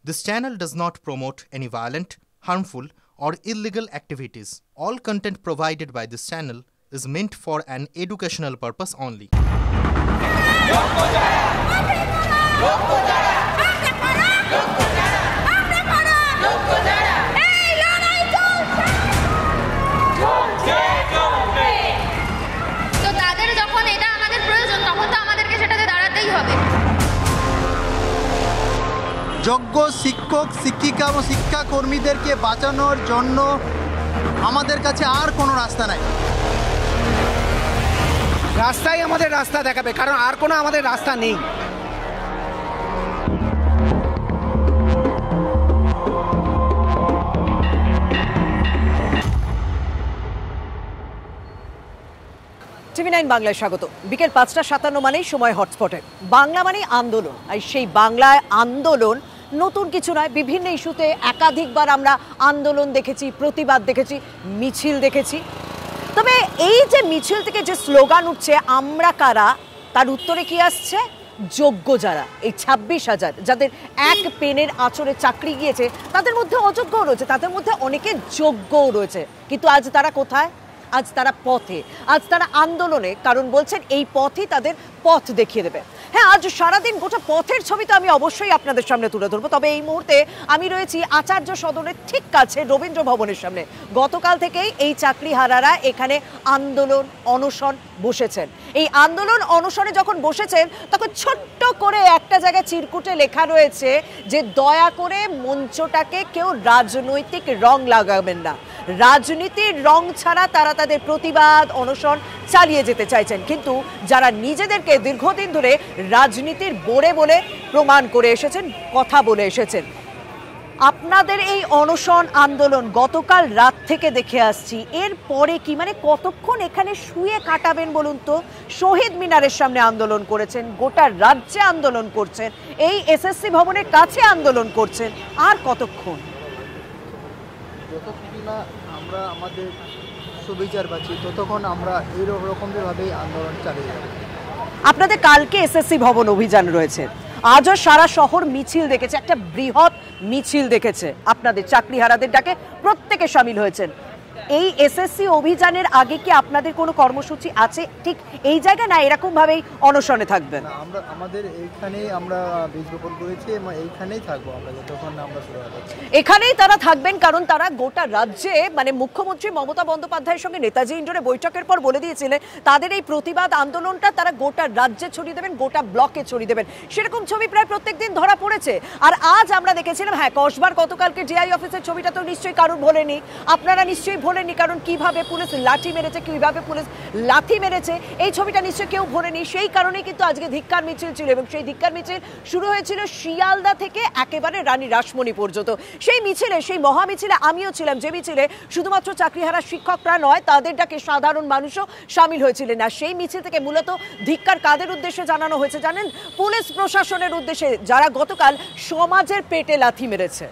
This channel does not promote any violent, harmful, or illegal activities. All content provided by this channel is meant for an educational purpose only. যোগ্য শিক্ষক শিক্ষিকা ও শিক্ষাকর্মীদেরকে বাঁচানোর জন্য আমাদের কাছে আর কোনো রাস্তা নাই। রাস্তাই আমাদের রাস্তা দেখাবে, কারণ আর কোনো আমাদের রাস্তা নেই। TV9 বাংলায় স্বাগত। বিকেল ৫টা ৫৭ মানেই সময় হটস্পটে। বাংলা মানেই আন্দোলন, আর সেই বাংলায় আন্দোলন নতুন কিছু নয়। বিভিন্ন ইস্যুতে একাধিকবার আমরা আন্দোলন দেখেছি, প্রতিবাদ দেখেছি, মিছিল দেখেছি। তবে এই যে মিছিল থেকে যে স্লোগান উঠছে আমরা কারা, তার উত্তরে কি আসছে? যোগ্য যারা, এই ২৬,০০০ যাদের এক পেনের আঁচড়ে চাকরি গিয়েছে, তাদের মধ্যে অযোগ্যও রয়েছে, তাদের মধ্যে অনেকে যোগ্যও রয়েছে। কিন্তু আজ তারা কোথায়? আজ তারা পথে, আজ তারা আন্দোলনে, কারণ বলছেন এই পথই তাদের পথ দেখিয়ে দেবে। হ্যাঁ, আজ সারাদিন গোটা পথের ছবি তো আমি অবশ্যই আপনাদের সামনে তুলে ধরবো। তবে এই মুহূর্তে আমি রয়েছি আচার্য সদনের ঠিক কাছে রবীন্দ্র ভবনের সামনে। গতকাল থেকেই এই চাকরিহারারা এখানে আন্দোলন অনশন বসেছেন। এই আন্দোলন অনশনে যখন বসেছেন তখন ছোট্ট করে একটা জায়গায় চিরকুটে লেখা রয়েছে যে দয়া করে মঞ্চটাকে কেউ রাজনৈতিক রং লাগাবেন না। রাজনীতির রং ছাড়া তারা তাদের প্রতিবাদ অনশন চালিয়ে যেতে চাইছেন। কিন্তু যারা নিজেদেরকে দীর্ঘদিন ধরে রাজনীতির বোড়ে বলে প্রমাণ করে এসেছেন, কথা বলে এসেছেন, আপনাদের এই অনশন আন্দোলন গতকাল রাত থেকে দেখে আসছি। এর পরে কি, মানে কতক্ষণ এখানে শুয়ে কাটাবেন বলুন তো? শহীদ মিনারের সামনে আন্দোলন করেছেন, গোটা রাজ্যে আন্দোলন করছেন, এই এসএসসি ভবনের কাছে আন্দোলন করছেন, আর কতক্ষণ? যতক্ষণ না আমরা আমাদের সুবিচার পাচ্ছি ততক্ষণ আমরা এইরকমভাবেই আন্দোলন চালিয়ে যাব। আপনাদের কালকে এসএসসি ভবন অভিযান রয়েছে, আজও সারা শহর মিছিল দেখেছে, একটা বৃহৎ মিছিল দেখেছে। আপনাদের চাকরিহারাদের ডাকে প্রত্যেকে সামিল হয়েছেন। এই এসএসসি অভিযানের আগে কি আপনাদের কোনো কর্মসূচি আছে ঠিক এই জায়গায়, না এরকম ভাবেই অনশনে থাকবেন? আমরা আমাদের এইখানেই আমরা বীজ বপন করেছি এবং এইখানেই থাকবো আমরা যতক্ষণ আমরা শুরু হবে। এখানেই তারা থাকবেন, কারণ তারা গোটা রাজ্যে, মানে মুখ্যমন্ত্রী মমতা বন্দ্যোপাধ্যায়ের সঙ্গে নেতাজি ইন্ডোরে বৈঠকের পর বলে দিয়েছিলেন তাদের এই প্রতিবাদ আন্দোলনটা তারা গোটা রাজ্যে ছড়িয়ে দেবেন, গোটা ব্লকে ছড়িয়ে দেবেন। সেরকম ছবি প্রায় প্রত্যেকদিন ধরা পড়েছে। আর আজ আমরা দেখেছিলাম, হ্যাঁ, কসবার গতকালকে ডিআই অফিসের ছবিটা তো নিশ্চয়ই কারুর ভোলেনি, আপনারা নিশ্চয়ই ভোলেননি, কারণ কিভাবে পুলিশ লাঠি মেরেছে, কিভাবে পুলিশ লাথি মেরেছে, এই ছবিটা নিশ্চয়ই কেউ ভোলেনি। সেই কারণেই কিন্তু আজকে ধিক্কার মিছিল ছিল, এবং সেই ধিক্কার মিছিল শুরু হয়েছিল শিয়ালদা থেকে একেবারে রানী রাসমণি পর্যন্ত। সেই মিছিলে, সেই মহা মিছিলে আমিও ছিলাম, যে মিছিলে শুধুমাত্র চাকরিহারা শিক্ষকরা নয়, তাদের ডাকে সাধারণ মানুষও সামিল হয়েছিলেন। আর সেই মিছিল থেকে মূলত ধিক্কার কাদের উদ্দেশ্যে জানানো হয়েছে জানেন? পুলিশ প্রশাসনের উদ্দেশ্যে, যারা গতকাল সমাজের পেটে লাথি মেরেছে।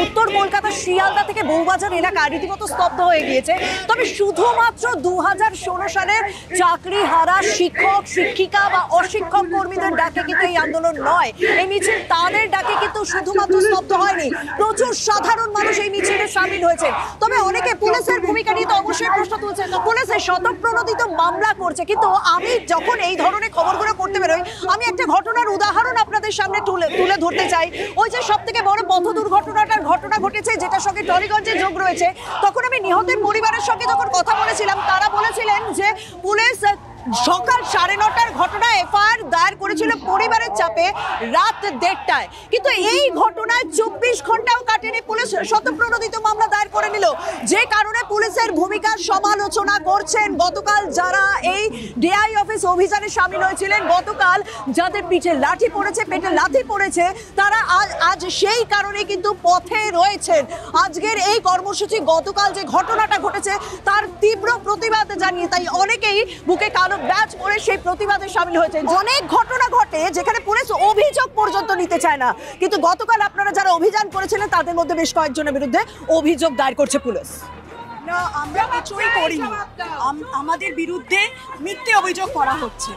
উত্তর কলকাতা শিয়ালদা থেকে বউবাজার এলাকা রীতিমতো স্তব্ধ হয়ে গিয়েছে। তবে শুধুমাত্র ২০১৬ সালের চাকরিহারা শিক্ষক শিক্ষিকা বা অশিক্ষক কর্মীদের ডাকে কিন্তু এই আন্দোলন নয়, এই মিছিল তাদের ডাকে কিন্তু শুধুমাত্র স্তব্ধ হয়নি। প্রচুর সাধারণ মানুষ এই মিছিলে সামিল হয়েছে। তবে অনেকে পুলিশের ভূমিকা নিয়ে তো অবশ্যই প্রশ্ন তুলছে, পুলিশের শতপ্রণোদিত মামলা করছে। কিন্তু আমি যখন এই ধরনের খবরগুলো পড়তে বেরোই, আমি একটা ঘটনার উদাহরণ আপনাদের সামনে তুলে ধরতে চাই। ওই যে সব থেকে বড় পথ দুর্ঘটনাটার ঘটনা ঘটেছে, যেটার সঙ্গে টলিগঞ্জে যোগ রয়েছে, তখন আমি নিহতের পরিবারের সঙ্গে যখন কথা বলেছিলাম, তারা বলেছিলেন যে পুলিশ সকাল 9:30টার ঘটনা এফআইআর দায়ের করেছিল পরিবারের চাপে রাত 1:30টায়। কিন্তু এই ঘটনায় 24 ঘন্টাও কাটেনি, পুলিশ শতপ্রণোদিত মামলা দায়ের করে নিল, যে কারণে পুলিশের ভূমিকার সমালোচনা করছেন গতকাল যারা এই ডিআই অফিস অভিযানে সামিল হয়েছিলেন, গতকাল যাদের পিঠে লাঠি পড়েছে, পেটে লাথি পড়েছে, তারা আজ সেই কারণে কিন্তু পথে রয়েছেন। আজকের এই কর্মসূচি গতকাল যে ঘটনাটা ঘটেছে তার তীব্র প্রতিবাদ জানিয়ে তাই অনেকেই বুকে কালো ব্যাচ পরে সেই প্রতিবাদে সামিল হয়েছে। অনেক ঘটনা ঘটে যেখানে পুলিশ অভিযোগ পর্যন্ত নিতে চায় না, কিন্তু গতকাল আপনারা যারা অভিযান করেছিলেন তাদের মধ্যে বেশ কয়েকজনের বিরুদ্ধে অভিযোগ দায়ের করছে পুলিশ। না, আমরা কিছুই করিনি। আমাদের বিরুদ্ধে মিথ্যে অভিযোগ করা হচ্ছে।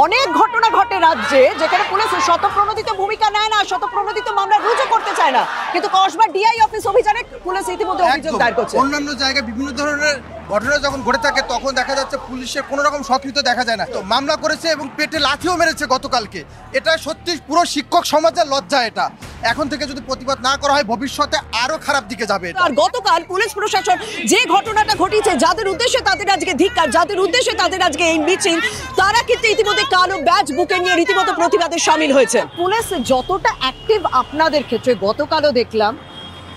অনেক ঘটনা ঘটে রাজ্যে যেখানে পুলিশ শতপ্রণোদিত ভূমিকা নেয় না, শতপ্রণোদিত মামলা রুজু করতে চায় না, কিন্তু কসবা ডিআই অফিস অভিযানে পুলিশ ইতিমধ্যে অভিযোগ দায়ের করছে। অন্যান্য জায়গায় বিভিন্ন ধরনের ঘটনা যখন ঘটে থাকে তখন দেখা যাচ্ছে পুলিশের কোনো রকম সক্রিয়তা দেখা যায় না। তো মামলা করেছে এবং পেটে লাথিও মেরেছে গতকালকে। এটা সত্যি পুরো শিক্ষক সমাজের লজ্জা। এটা এখন থেকে যদি প্রতিবাদ না করা হয় ভবিষ্যতে আরো খারাপ দিকে যাবে। আর গতকাল পুলিশ প্রশাসন যে ঘটনাটা ঘটিয়েছে, যাদের উদ্দেশ্যে তাদের আজকে ধিক্কার, যাদের উদ্দেশ্যে তাদের আজকে এই মিছিল, তারা কিন্তু ইতিমধ্যে কালো ব্যাজ বুকে নিয়ে রীতিমতো প্রতিবাদে সামিল হয়েছে। পুলিশ যতটা অ্যাক্টিভ আপনাদের ক্ষেত্রে গতকালও দেখলাম,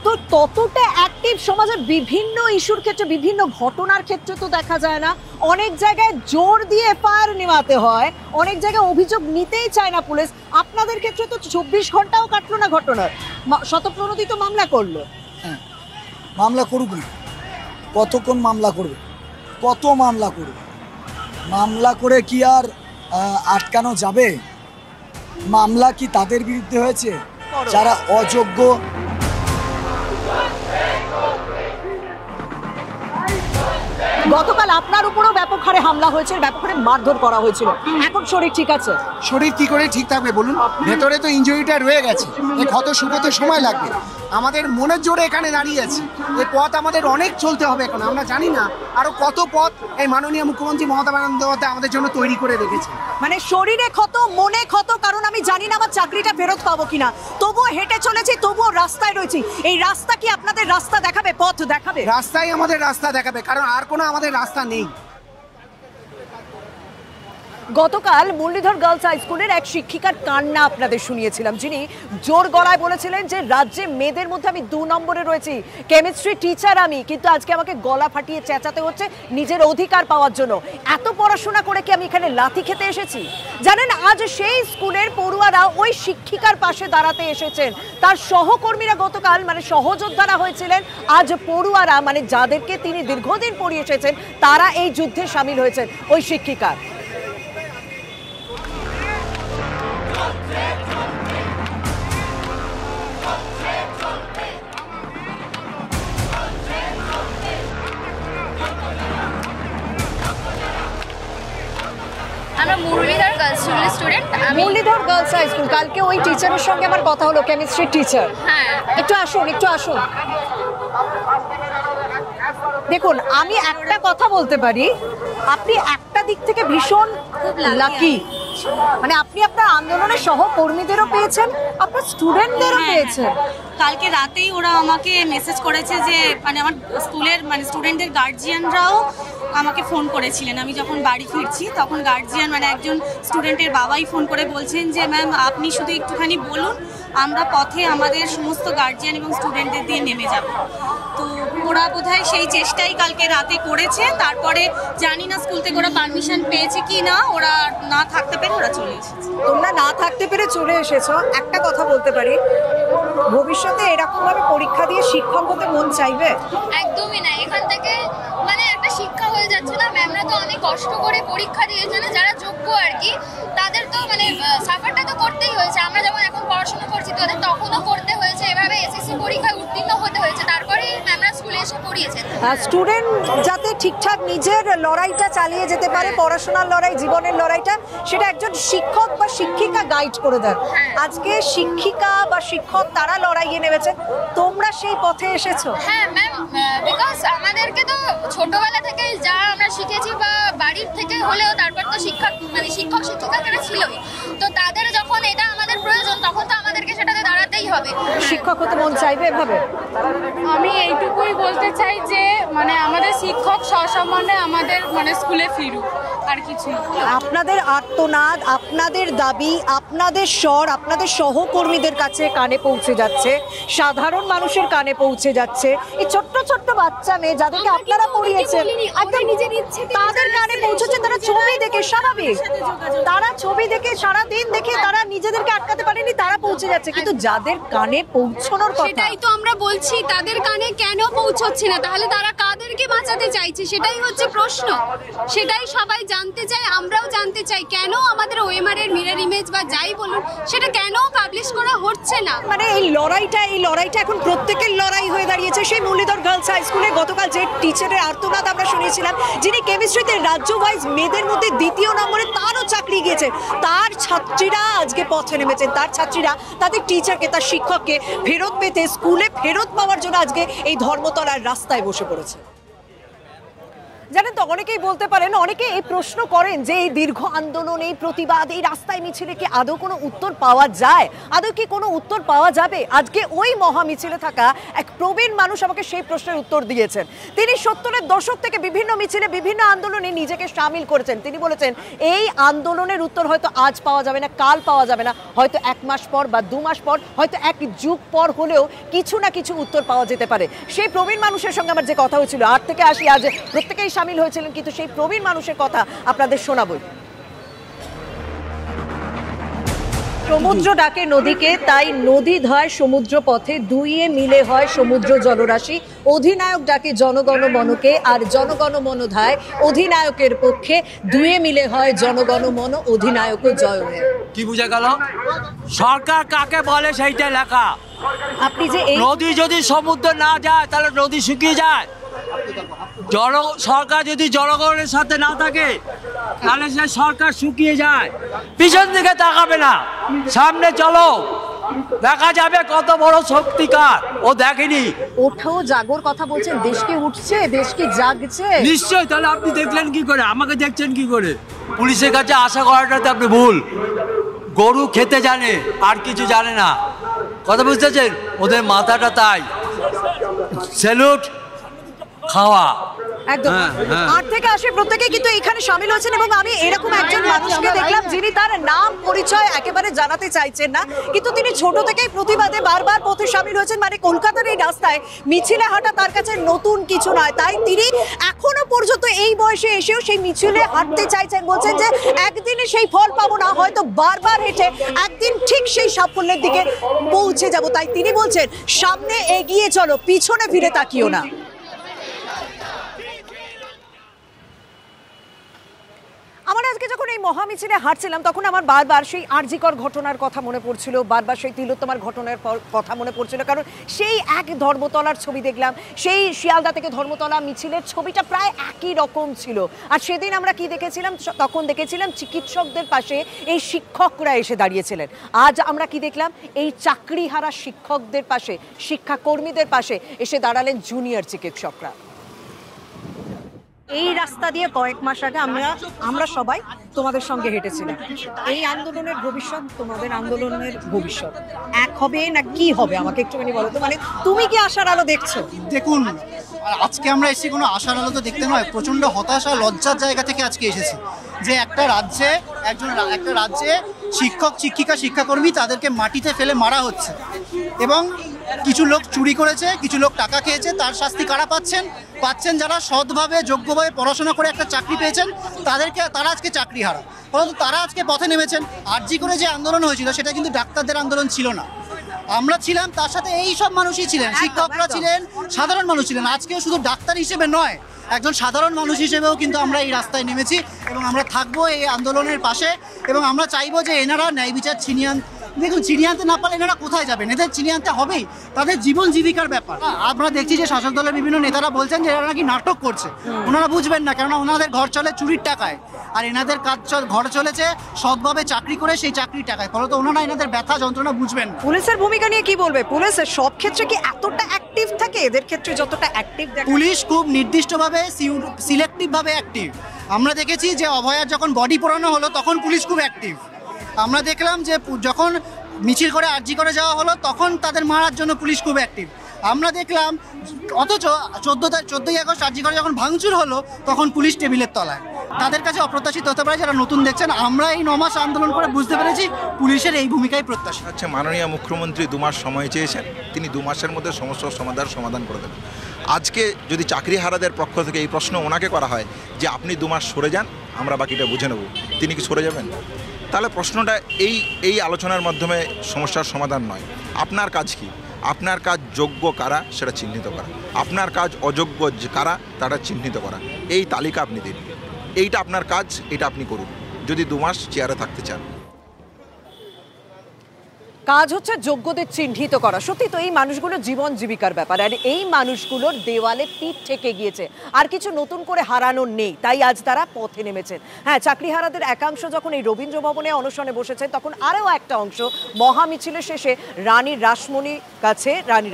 তো ততটা অ্যাক্টিভ সমাজের বিভিন্ন ইস্যুর ক্ষেত্রে, বিভিন্ন ঘটনার ক্ষেত্রে তো দেখা যায় না। অনেক জায়গায় জোর দিয়ে এফআইআর নেওয়াতে হয়, অনেক জায়গায় অভিযোগ নিতেই চায় না পুলিশ। আপনাদের ক্ষেত্রে তো 24 ঘন্টাও কাটলো না ঘটনার, শতপ্রণোদিত মামলা করলো। হ্যাঁ, মামলা করুক না, কতক্ষণ মামলা করবে, কত মামলা করবে? মামলা করে কি আর আটকানো যাবে? মামলা কি তাদের বিরুদ্ধে হয়েছে যারা অযোগ্য? গতকাল আপনার উপরও ব্যাপক হারে হামলা হয়েছে, ব্যাপক হারে মারধর করা হয়েছিল। এখন শরীর ঠিক আছে? শরীর কি করে ঠিক থাকবে বলুন? ভেতরে তো ইনজুরিটা রয়ে গেছে, এই ক্ষত শুকোতে সময় লাগবে। আমাদের মনের জোরে এখানে দাঁড়িয়ে আছি, এই পথ আমাদের অনেক চলতে হবে এখন। আমরা জানি না আরো কত পথ এই মাননীয় মুখ্যমন্ত্রী মমতা বন্দ্যোপাধ্যায় আমাদের জন্য তৈরি করে রেখেছে। মানে শরীরে ক্ষত, মনে ক্ষত, কারণ আমি জানি না আমার চাকরিটা ফেরত পাবো কিনা, তবুও হেঁটে চলেছি, তবুও রাস্তায় রয়েছি। এই রাস্তা কি আপনাদের রাস্তা দেখাবে, পথ দেখাবে? রাস্তাই আমাদের রাস্তা দেখাবে, কারণ আর কোনো আমাদের রাস্তা নেই। গতকাল মুরলীধর গার্লস হাই স্কুলের এক শিক্ষিকার কান্না আপনাদের শুনিয়েছিলাম, যিনি জোর গলায় বলেছিলেন যে রাজ্যে মেয়েদের মধ্যে আমি 2 নম্বরে রয়েছি, কেমিস্ট্রি টিচার আমি, কিন্তু আজকে আমাকে গলা ফাটিয়ে চেঁচাতে হচ্ছে নিজের অধিকার পাওয়ার জন্য। এত পড়াশোনা করে কি আমি এখানে লাথি খেতে এসেছি? জানেন, আজ সেই স্কুলের পড়ুয়ারা ওই শিক্ষিকার পাশে দাঁড়াতে এসেছেন। তার সহকর্মীরা গতকাল মানে সহযোদ্ধারা হয়েছিলেন, আজ পড়ুয়ারা মানে যাদেরকে তিনি দীর্ঘদিন পড়িয়ে এসেছেন তারা এই যুদ্ধে সামিল হয়েছেন ওই শিক্ষিকার। আমরা মুরলীধর গার্লস স্কুলের student. Muralidhar girls high school, কালকে ওই টিচারের সঙ্গে আমার কথা হলো, কেমিস্ট্রি টিচার। হ্যাঁ, একটু আসুন, একটু আসুন। দেখুন, আমি একটা কথা বলতে পারি, আপনি একটা দিক থেকে ভীষণ লাকি, মানে আপনি আপনার আন্দোলনের সহকর্মীদেরও পেয়েছেন, আপনার স্টুডেন্টদেরও পেয়েছেন। কালকে রাতেই ওরা আমাকে মেসেজ করেছে যে মানে আমার স্কুলের মানে স্টুডেন্টদের গার্জিয়ানরাও আমাকে ফোন করেছিলেন। আমি যখন বাড়ি ফিরছি তখন গার্জিয়ান মানে একজন স্টুডেন্টের বাবাই ফোন করে বলছেন যে ম্যাম আপনি শুধু একটুখানি বলুন, আমরা পথে আমাদের সমস্ত গার্জিয়ান এবং স্টুডেন্টদের দিয়ে নেমে যাব। তো ওরা বোধহয় সেই চেষ্টাই কালকে রাতে করেছে। তারপরে জানি না স্কুল থেকে ওরা পারমিশন পেয়েছে কি না, ওরা না থাকতে পেরে ওরা চলে এসেছে। তোমরা না থাকতে পেরে চলে এসেছো। একটা কথা বলতে পারি, ভবিষ্যতে এরকমভাবে পরীক্ষা দিয়ে শিক্ষক হতে মন চাইবে? একদমই না। এখান থেকে মানে একটা শিক্ষা হয়ে যাচ্ছে না। ম্যামরা তো অনেক কষ্ট করে পরীক্ষা দিয়েছে না, যারা যোগ্য আর কি, তাদের তো মানে সাফারটা তো করতেই হয়েছে। আমরা যেমন এখন পড়াশোনা করছি তাদের তখনও করতে হয়েছে, এভাবে এসএসসি পরীক্ষায় উত্তীর্ণ হতে হয়েছে, তারপরে ম্যামরা স্কুলে এসে পড়িয়েছেন। স্টুডেন্ট যাতে ঠিকঠাক নিজের লড়াইটা চালিয়ে যেতে পারে, পড়াশোনার লড়াই, জীবনের লড়াইটা, সেটা একজন শিক্ষক বা শিক্ষিকা গাইড করে দেন। আজকে শিক্ষিকা বা শিক্ষক তারা লড়াইয়ে নেমেছে, তোমরা সেই পথে এসেছো। হ্যাঁ ম্যাম, বিকজ আমাদেরকে তো ছোটবেলা থেকে যা আমরা শিখেছি বা বাড়ির থেকে হলেও তারপর তো শিক্ষক মানে শিক্ষক শিক্ষিকারা ছিলই, তো তাদের যখন এটা আমাদের প্রয়োজন তখন তো আমাদেরকে সেটাতে দাঁড়াতেই হবে। শিক্ষক হতে মন চাইবে এভাবে? আমি এইটুকুই বলতে চাই যে মানে আমাদের শিক্ষক সসম্মানে আমাদের মানে স্কুলে ফিরুক, আর কিছুই। আপনাদের আর্তনাদ, আপনাদের দাবি, আপনাদের স্বর আপনাদের সহকর্মীদের কাছে কানে পৌঁছে যাচ্ছে, সাধারণ মানুষের কানে পৌঁছে যাচ্ছে। এই ছোট্ট ছোট্ট বাচ্চা মেয়ে যাদেরকে আপনারা পড়িয়েছেন তাদের কানে পৌঁছেছে। তারা ছবি দেখে, স্বাভাবিক, তারা ছবি দেখে সারাদিন দেখে তারা নিজেদেরকে আটকাতে পারেনি, তারা পৌঁছে যাচ্ছে। কিন্তু যাদের কানে পৌঁছানোর কথা, সেটাই তো আমরা বলছি, তাদের কানে কেন পৌঁছচ্ছে না? তাহলে তারা কাদেরকে বাঁচাতে চাইছে সেটাই হচ্ছে প্রশ্ন, সেটাই সবাই জানতে চাই, আমরাও জানতে চাই কেন আমাদের ওএমআর এর মিরর ইমেজ বা যাই বলুন সেটা কেন পাবলিশ করা হচ্ছে না। মানে এই লড়াইটা এখন প্রত্যেকের লড়াই হয়ে দাঁড়িয়েছে। সেই মুরলীধর গার্লস হাই স্কুলে গতকাল যে টিচারের আর্তনাদ আমরা শুনেছিলাম, যিনি কেমিস্ট্রিতে রাজ্য ওয়াইজ মেয়েদের মধ্যে 2য় নম্বরে, তারও চাকরি গিয়েছে, তার ছাত্রীরা আজকে পথে নেমেছেন। তার ছাত্রীরা তাদের টিচারকে, তার শিক্ষককে ফেরত পেতে, স্কুলে ফেরত পাওয়ার জন্য আজকে এই ধর্মতলার রাস্তায় বসে পড়েছে। জানেন তো, অনেকেই বলতে পারেন, অনেকে এই প্রশ্ন করেন যে এই দীর্ঘ আন্দোলন, এই প্রতিবাদ, এই রাস্তায় মিছিলে কি আদৌ কোনো উত্তর পাওয়া যায়? আদৌ কি কোনো উত্তর পাওয়া যাবে? আজকে ওই মহা মিছিলে থাকা এক প্রবীণ মানুষ আমাকে সেই প্রশ্নের উত্তর দিয়েছেন। তিনি 70-এর দশক থেকে বিভিন্ন মিছিলে, বিভিন্ন আন্দোলনে নিজেকে সামিল করেছেন। তিনি বলেছেন এই আন্দোলনের উত্তর হয়তো আজ পাওয়া যাবে না, কাল পাওয়া যাবে না, হয়তো 1 মাস পর বা 2 মাস পর, হয়তো 1 যুগ পর হলেও কিছু না কিছু উত্তর পাওয়া যেতে পারে। সেই প্রবীণ মানুষের সঙ্গে আমার যে কথা হয়েছিল, 8 থেকে 80 আজ প্রত্যেকেই সামিল হয়েছিলেন, কিন্তু সেই প্রবীণ মানুষের কথা আপনাদের শোনাবই। সমুদ্র ডাকে নদীকে, তাই নদী ধায় সমুদ্র পথে, দুইয়ে মিলে হয় সমুদ্র জলরাশি। অধিনায়ক ডাকে জনগণ মনকে, আর জনগণ মন ধায় অধিনায়কের পক্ষে, দুইয়ে মিলে হয় জনগণ মন, অধিনায়ক জয় হয়ে। কি বুঝে গেল? সরকার কাকে বলে সেইটা লেখা। আপনি যে নদী যদি সমুদ্র না যায় তাহলে নদী শুকিয়ে যায়। সরকার যদি জনগণের সাথে না থাকে তাহলে সে সরকার শুকিয়ে যায়। পিছন দিকে তাকাবে না, সামনে চলো, দেখা যাবে কত বড় শক্তিকার। ও দেখেনি, ওঠো জাগোর কথা বলছেন, দেশ কি উঠছে, দেশ কি জাগছে? নিশ্চয়ই। তাহলে আপনি দেখলেন কি করে, আমাকে দেখছেন কি করে? পুলিশের কাছে আশা করাটাতে আপনি ভুল। গরু খেতে জানে, আর কিছু জানে না। কথা বুঝতেছেন? ওদের মাথাটা তাই। স্যালুট, খাওয়া। একদম 8 থেকে 80 প্রত্যেকে কিন্তু এখানে শামিল হয়েছেন, এবং আমি এরকম একজন মানুষকে দেখলাম যিনি তার নাম পরিচয় একেবারে জানাতে চাইছেন না, কিন্তু তিনি ছোট থেকেই প্রতিবাদে বারবার পথে শামিল হয়েছেন। মানে কলকাতার এই রাস্তায় মিছিলে হাঁটা তার কাছে নতুন কিছু নয়, তাই তিনি এখনো পর্যন্ত এই বয়সে এসেও সেই মিছিলে হাঁটতে চাইছেন। বলছেন যে একদিনে সেই ফল পাবো না, হয়তো বারবার হেঁটে একদিন ঠিক সেই সাফল্যের দিকে পৌঁছে যাব। তাই তিনি বলছেন সামনে এগিয়ে চলো, পিছনে ফিরে তাকিও না। আমার আজকে যখন এই মহামিছিলে হাঁটছিলাম তখন আমার বারবার সেই আরজিকর ঘটনার কথা মনে পড়ছিল, বারবার সেই তিলোত্তমার ঘটনার কথা মনে পড়ছিল, কারণ সেই এক ধর্মতলার ছবি দেখলাম, সেই শিয়ালদা থেকে ধর্মতলা মিছিলের ছবিটা প্রায় একই রকম ছিল। আর সেদিন আমরা কি দেখেছিলাম? তখন দেখেছিলাম চিকিৎসকদের পাশে এই শিক্ষকরা এসে দাঁড়িয়েছিলেন। আজ আমরা কি দেখলাম? এই চাকরিহারা শিক্ষকদের পাশে, শিক্ষাকর্মীদের পাশে এসে দাঁড়ালেন জুনিয়র চিকিৎসকরা। এই রাস্তা দিয়ে কয়েক মাস আগে আমরা সবাই তোমাদের সঙ্গে হেঁটেছিলাম। এই আন্দোলনের ভবিষ্যৎ, তোমাদের আন্দোলনের ভবিষ্যৎ এক হবে না কি হবে আমাকে একটুখানি বলো তো। মানে তুমি কি আশার আলো দেখছো? দেখুন, আজকে আমরা এসেছি কোনো আশার আলো তো দেখতে নয়, প্রচণ্ড হতাশা, লজ্জার জায়গা থেকে আজকে এসেছি যে একটা রাজ্যে শিক্ষক, শিক্ষিকা, শিক্ষাকর্মী তাদেরকে মাটিতে ফেলে মারা হচ্ছে, এবং কিছু লোক চুরি করেছে, কিছু লোক টাকা খেয়েছে। তার শাস্তি কারা পাচ্ছেন যারা সৎভাবে, যোগ্যভাবে পড়াশোনা করে একটা চাকরি পেয়েছেন, তারা আজকে চাকরি হারা। পরন্তু তারা আজকে পথে নেমেছেন। আরজি করে যে আন্দোলন হয়েছিল সেটা কিন্তু ডাক্তারদের আন্দোলন ছিল না, আমরা ছিলাম, তার সাথে এই সব মানুষই ছিলেন, শিক্ষকরা ছিলেন, সাধারণ মানুষ ছিলেন। আজকেও শুধু ডাক্তার হিসেবে নয়, একজন সাধারণ মানুষ হিসেবেও কিন্তু আমরা এই রাস্তায় নেমেছি, এবং আমরা থাকবো এই আন্দোলনের পাশে, এবং আমরা চাইবো যে এনারা ন্যায় বিচার ছিনিয়ে দেখুন, ছিনিয়ে আনতে না পারলে এনারা কোথায় যাবেন? এদের ছিনিয়ে আনতে হবেই, তাদের জীবন জীবিকার ব্যাপার। আমরা দেখছি যে শাসক দলের বিভিন্ন নেতারা বলছেন যে এরা নাকি নাটক করছে। ওনারা বুঝবেন না, কেননা ওনাদের ঘর চলে চুরির টাকায়, আর এনাদের ঘর চলেছে সৎভাবে চাকরি করে সেই চাকরির টাকায়। ফলত ওনারা এনাদের ব্যথা যন্ত্রণা বুঝবেন না। পুলিশের ভূমিকা নিয়ে কি বলবে? পুলিশের সব ক্ষেত্রে কি এতটা অ্যাক্টিভ থাকে? এদের ক্ষেত্রে যতটা অ্যাক্টিভ থাকে, পুলিশ খুব নির্দিষ্টভাবে, সিলেক্টিভভাবে অ্যাক্টিভ। আমরা দেখেছি যে অভয়ার যখন বডি পোড়ানো হলো তখন পুলিশ খুব অ্যাক্টিভ। আমরা দেখলাম যে যখন মিছিল করে আরজি করে যাওয়া হলো তখন তাদের মারার জন্য পুলিশ খুব অ্যাক্টিভ। আমরা দেখলাম, অথচ 14ই আগস্ট আরজি করে যখন ভাঙচুর হলো তখন পুলিশ টেবিলের তলায়। তাদের কাছে অপ্রত্যাশিত হতে পারে, যারা নতুন দেখছেন। আমরা এই 9 মাস আন্দোলন করে বুঝতে পেরেছি পুলিশের এই ভূমিকাই প্রত্যাশিত। আচ্ছা, মাননীয় মুখ্যমন্ত্রী 2 মাস সময় চেয়েছেন, তিনি 2 মাসের মধ্যে সমস্ত সমাধান করে দেবেন। আজকে যদি চাকরিহারাদের পক্ষ থেকে এই প্রশ্ন ওনাকে করা হয় যে আপনি 2 মাস সরে যান, আমরা বাকিটা বুঝে নেব, তিনি কি সরে যাবেন? তাহলে প্রশ্নটা এই আলোচনার মাধ্যমে সমস্যার সমাধান নয়। আপনার কাজ কি? আপনার কাজ যোগ্য কারা সেটা চিহ্নিত করা, আপনার কাজ অযোগ্য কারা তারা চিহ্নিত করা, এই তালিকা আপনি দিন। এইটা আপনার কাজ, এটা আপনি করুন যদি 2 মাস চেয়ারে থাকতে চান। কাজ হচ্ছে যোগ্যদের চিহ্নিত করা। সত্যি তো এই মানুষগুলোর জীবন জীবিকার ব্যাপার, আর এই মানুষগুলোর দেওয়ালে পিঠ ঠেকে গিয়েছে, আর কিছু নতুন করে হারানোর নেই, তাই আজ তারা পথে নেমেছেন। হ্যাঁ, চাকরিহারাদের একাংশ যখন এই রবীন্দ্র ভবনে অনশনে বসেছেন, তখন আরও একটা অংশ মহা মিছিলের শেষে রানী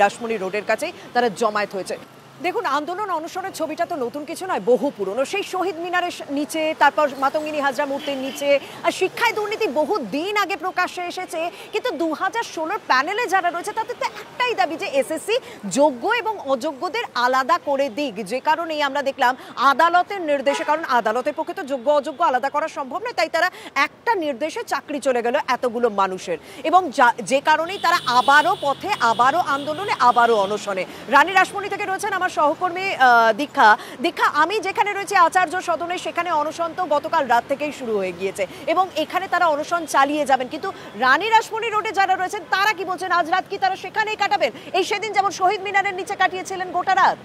রাসমণি রোডের কাছেই তারা জমায়েত হয়েছে। দেখুন, আন্দোলন অনশনের ছবিটা তো নতুন কিছু নয়, বহু পুরনো। সেই শহীদ মিনারের নিচে, তারপর মাতঙ্গিনী হাজরা মূর্তির নিচে, আর শিক্ষায় দুর্নীতি বহু দিন আগে প্রকাশ্যে এসেছে, কিন্তু 2016 প্যানেলে যারা রয়েছে তাদের তো একটাই দাবি যে এসএসসি যোগ্য এবং অযোগ্যদের আলাদা করে দিক। যে কারণেই আমরা দেখলাম আদালতের নির্দেশে, কারণ আদালতের পক্ষে তো যোগ্য অযোগ্য আলাদা করা সম্ভব নয়, তাই তারা একটা নির্দেশে চাকরি চলে গেল এতগুলো মানুষের, এবং যে কারণেই তারা আবারও পথে, আবারও আন্দোলনে, আবারও অনশনে। রানী রাসমণি থেকে রয়েছেন আমার সহকর্মী দীক্ষা। আমি যেখানে রয়েছে আচার্য সদনে, সেখানে অনশন তো গতকাল রাত থেকেই শুরু হয়ে গিয়েছে এবং এখানে তারা অনশন চালিয়ে যাবেন, কিন্তু রানী রাসমণি রোডে যারা রয়েছেন তারা কি বলছেন? আজ রাত কি তারা সেখানেই কাটাবেন? এই সেদিন যেমন শহীদ মিনারের নিচে কাটিয়েছিলেন গোটা রাত।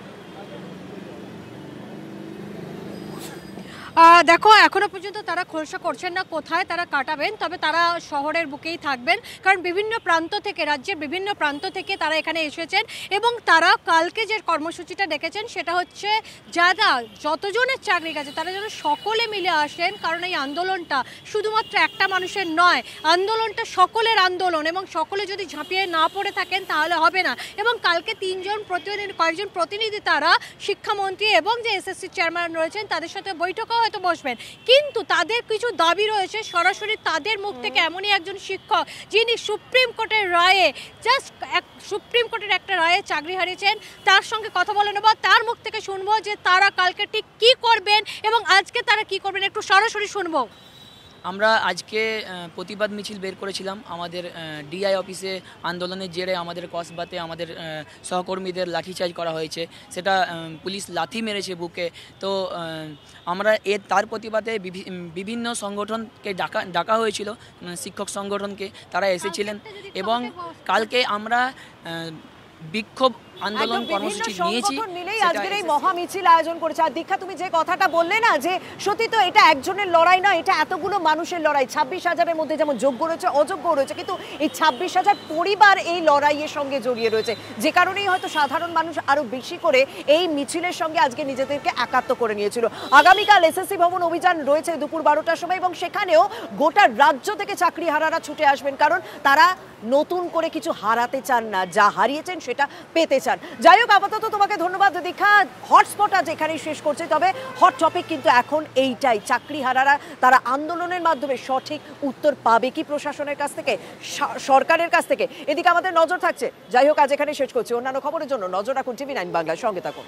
দেখো, এখনো পর্যন্ত তারা খোলসা করছেন না কোথায় তারা কাটাবেন, তবে তারা শহরের বুকেই থাকবেন, কারণ বিভিন্ন প্রান্ত থেকে, রাজ্যের বিভিন্ন প্রান্ত থেকে তারা এখানে এসেছেন এবং তারা কালকে যে কর্মসূচিটা ডেকেছেন সেটা হচ্ছে যারা যতজনের চাকরি গেছে তারা যেন সকলে মিলে আসেন, কারণ এই আন্দোলনটা শুধুমাত্র একটা মানুষের নয়, আন্দোলনটা সকলের আন্দোলন, এবং সকলে যদি ঝাঁপিয়ে না পড়ে থাকেন তাহলে হবে না। এবং কালকে কয়েকজন প্রতিনিধি তারা শিক্ষামন্ত্রী এবং যে এসএসসি চেয়ারম্যান রয়েছেন তাদের সাথে বৈঠকও হয়তো বসবেন, কিন্তু তাদের কিছু দাবি রয়েছে সরাসরি তাদের মুখ থেকে। এমনই একজন শিক্ষক যিনি সুপ্রিম কোর্টের একটা রায়ে চাকরি হারিয়েছেন, তার সঙ্গে কথা বলে নেব, তার মুখ থেকে শুনবো যে তারা কালকে ঠিক কী করবেন এবং আজকে তারা কি করবেন, একটু সরাসরি শুনবো। আমরা আজকে প্রতিবাদ মিছিল বের করেছিলাম আমাদের ডিআই অফিসে। আন্দোলনের জেরে আমাদের কসবাতে আমাদের সহকর্মীদের লাঠিচার্জ করা হয়েছে, সেটা পুলিশ লাথি মেরেছে বুকে। তো আমরা তার প্রতিবাদে বিভিন্ন সংগঠনকে ডাকা হয়েছিল, শিক্ষক সংগঠনকে, তারা এসেছিলেন এবং কালকে আমরা বিক্ষোভ আন্দোলন কর্মসূচি নিয়েছি, মিলেই আজকের এই মহা মিছিল আয়োজন করেছে। আর দীক্ষা, তুমি যে কথাটা বললে না, যে সত্যি তো এটা একজনের লড়াই নয়, এটা এতগুলো মানুষের লড়াই। 26,000-এর মধ্যে যেমন যোগ্য রয়েছে, অযোগ্য রয়েছে, কিন্তু এই 26,000 পরিবার এই লড়াইয়ের সঙ্গে জড়িয়ে রয়েছে, যে কারণেই হয়তো সাধারণ মানুষ আরো বেশি করে এই মিছিলের সঙ্গে আজকে নিজেদেরকে একাত্ম করে নিয়েছিল। আগামীকাল এসএসসি ভবন অভিযান রয়েছে দুপুর 12টার সময়, এবং সেখানেও গোটা রাজ্য থেকে চাকরিহারারা ছুটে আসবেন, কারণ তারা নতুন করে কিছু হারাতে চান না, যা হারিয়েছেন সেটা পেতে চান। যাই হোক, আপাতত তোমাকে ধন্যবাদ দীক্ষা। হটস্পট আজ এখানেই শেষ করছে, তবে হট টপিক কিন্তু এখন এইটাই, চাকরিহারারা তারা আন্দোলনের মাধ্যমে সঠিক উত্তর পাবে কি প্রশাসনের কাছ থেকে, সরকারের কাছ থেকে, এদিকে আমাদের নজর থাকছে। যাই হোক, আজ এখানে শেষ করছি। অন্যান্য খবরের জন্য নজর রাখুন TV9 বাংলার সঙ্গে থাকুন।